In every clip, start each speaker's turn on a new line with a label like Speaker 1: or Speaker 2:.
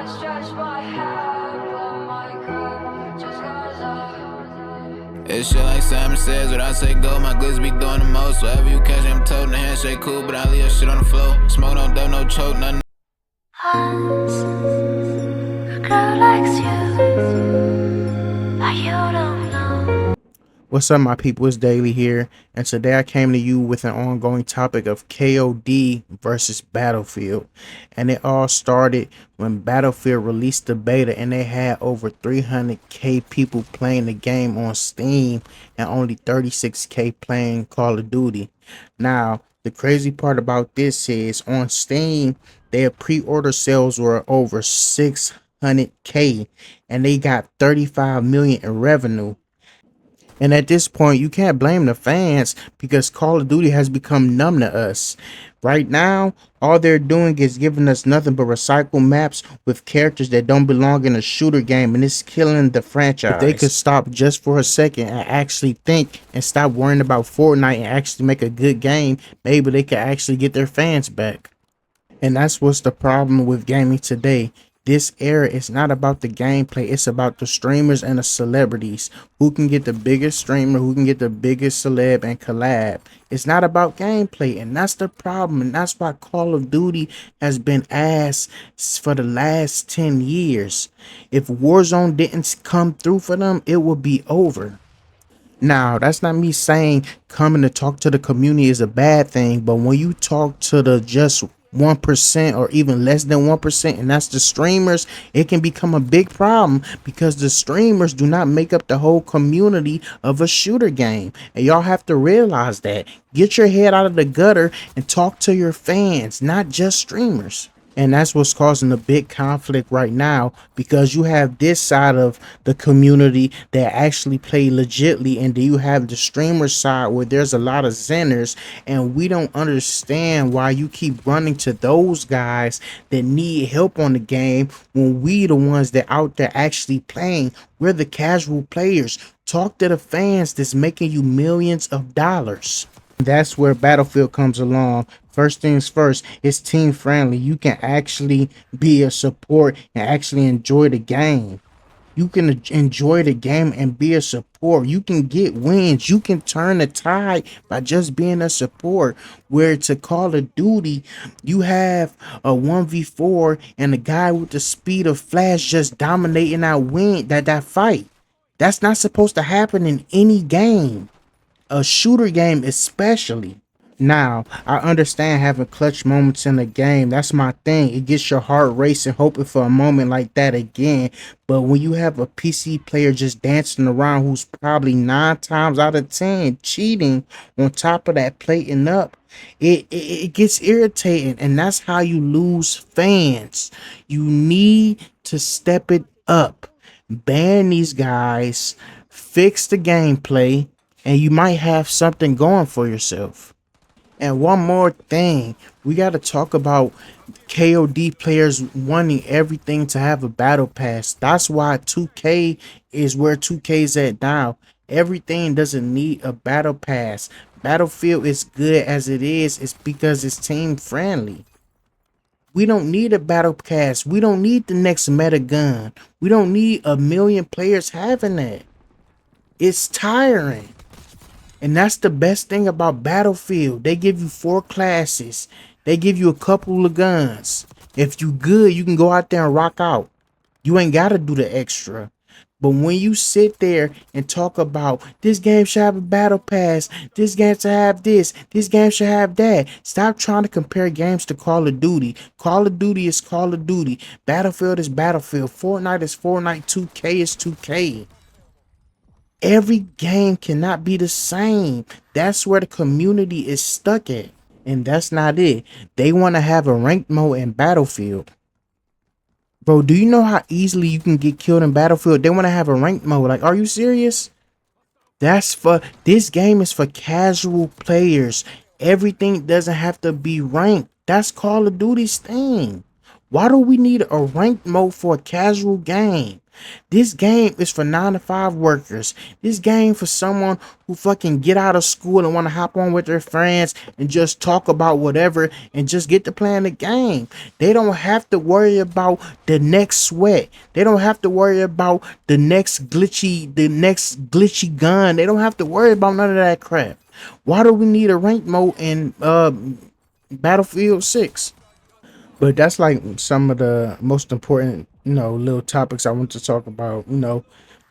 Speaker 1: It's shit like Simon says, when I say go, my glitz be doing the most. Whatever you catch, I'm toting the handshake cool, but I leave your shit on the floor. Smoke, don't dump, no choke, nothing.
Speaker 2: Once a girl likes you, but you don't know.
Speaker 3: What's up, my people? It's Daily here, and today I came to you with an ongoing topic of KOD versus Battlefield. And it all started when Battlefield released the beta, and they had over 300k people playing the game on Steam and only 36k playing Call of Duty. Now, the crazy part about this is on Steam, their pre-order sales were over 600k, and they got 35 million in revenue. And at this point, you can't blame the fans because Call of Duty has become numb to us. Right now, all they're doing is giving us nothing but recycled maps with characters that don't belong in a shooter game, and it's killing the franchise. If they could stop just for a second and actually think and stop worrying about Fortnite and actually make a good game, maybe they could actually get their fans back. And that's what's the problem with gaming today. This era is not about the gameplay, it's about the streamers and the celebrities. Who can get the biggest streamer, who can get the biggest celeb and collab. It's not about gameplay, and that's the problem. And that's why Call of Duty has been ass for the last 10 years. If Warzone didn't come through for them, it would be over. Now, that's not me saying coming to talk to the community is a bad thing, but when you talk to the just 1% or even less than 1%, and that's the streamers, it can become a big problem because the streamers do not make up the whole community of a shooter game. And y'all have to realize that. Get your head out of the gutter and talk to your fans, not just streamers. And that's what's causing a big conflict right now, because you have this side of the community that actually play legitly, and then you have the streamer side where there's a lot of Zenners, and we don't understand why you keep running to those guys that need help on the game when we the ones that out there actually playing. We're the casual players. Talk to the fans that's making you millions of dollars. That's where Battlefield comes along. First things first, it's team friendly. You can actually be a support and actually enjoy the game. You can enjoy the game and be a support. You can get wins. You can turn the tide by just being a support. Where to Call of Duty, you have a 1v4 and the guy with the speed of flash just dominating that fight. That's not supposed to happen in any game. A shooter game especially. Now, I understand having clutch moments in the game. That's my thing. It gets your heart racing, hoping for a moment like that again. But when you have a PC player just dancing around who's probably 9 times out of 10 cheating on top of that plating up, it gets irritating. And that's how you lose fans. You need to step it up. Ban these guys. Fix the gameplay. And you might have something going for yourself. And one more thing, we got to talk about KOD players wanting everything to have a battle pass. That's why 2K is where 2K is at now. Everything doesn't need a battle pass. Battlefield is good as it is. It's because it's team friendly. We don't need a battle pass. We don't need the next meta gun. We don't need a million players having that. It's tiring. And that's the best thing about Battlefield. They give you 4 classes. They give you a couple of guns. If you good, you can go out there and rock out. You ain't got to do the extra. But when you sit there and talk about this game should have a battle pass, this game should have this game should have that. Stop trying to compare games to Call of Duty. Call of Duty is Call of Duty. Battlefield is Battlefield. Fortnite is Fortnite. 2K is 2K. Every game cannot be the same. That's where the community is stuck at. And that's not it. They want to have a ranked mode in Battlefield. Bro, do you know how easily you can get killed in Battlefield? They want to have a ranked mode. Like, are you serious? This game is for casual players. Everything doesn't have to be ranked. That's Call of Duty's thing. Why do we need a ranked mode for a casual game? This game is for 9 to 5 workers. This game for someone who fucking get out of school and want to hop on with their friends and just talk about whatever and just get to playing the game. They don't have to worry about the next sweat. They don't have to worry about the next glitchy gun. They don't have to worry about none of that crap. Why do we need a rank mode in Battlefield 6? But that's like some of the most important, little topics I want to talk about.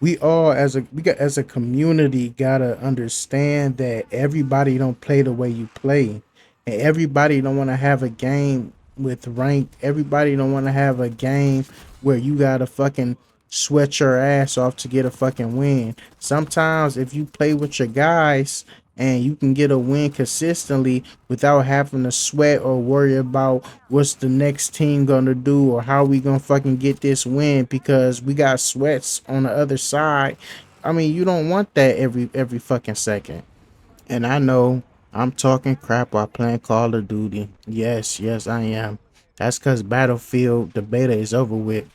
Speaker 3: We all as a community gotta understand that everybody don't play the way you play, and everybody don't want to have a game with rank. Everybody don't want to have a game where you gotta fucking sweat your ass off to get a fucking win. Sometimes if you play with your guys and you can get a win consistently without having to sweat or worry about what's the next team gonna do or how we gonna fucking get this win because we got sweats on the other side. I mean, you don't want that every fucking second. And I know I'm talking crap while playing Call of Duty. Yes, I am. That's because Battlefield, the beta is over with.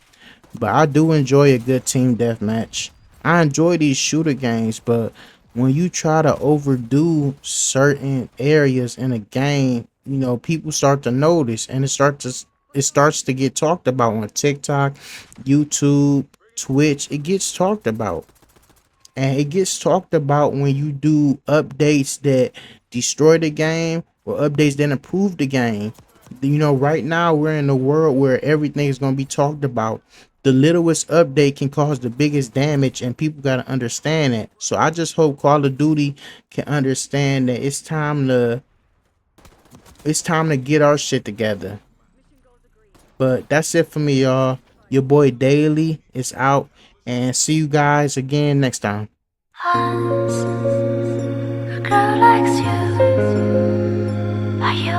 Speaker 3: But I do enjoy a good team deathmatch. I enjoy these shooter games, but when you try to overdo certain areas in a game, people start to notice, and it starts to get talked about on TikTok, YouTube, Twitch. It gets talked about. And it gets talked about when you do updates that destroy the game or updates that improve the game. Right now we're in a world where everything is going to be talked about. The littlest update can cause the biggest damage, and people got to understand it. So I just hope Call of Duty can understand that it's time to get our shit together. But that's it for me, y'all. Your boy Daily is out, and see you guys again next time.
Speaker 2: Once a girl likes you, are you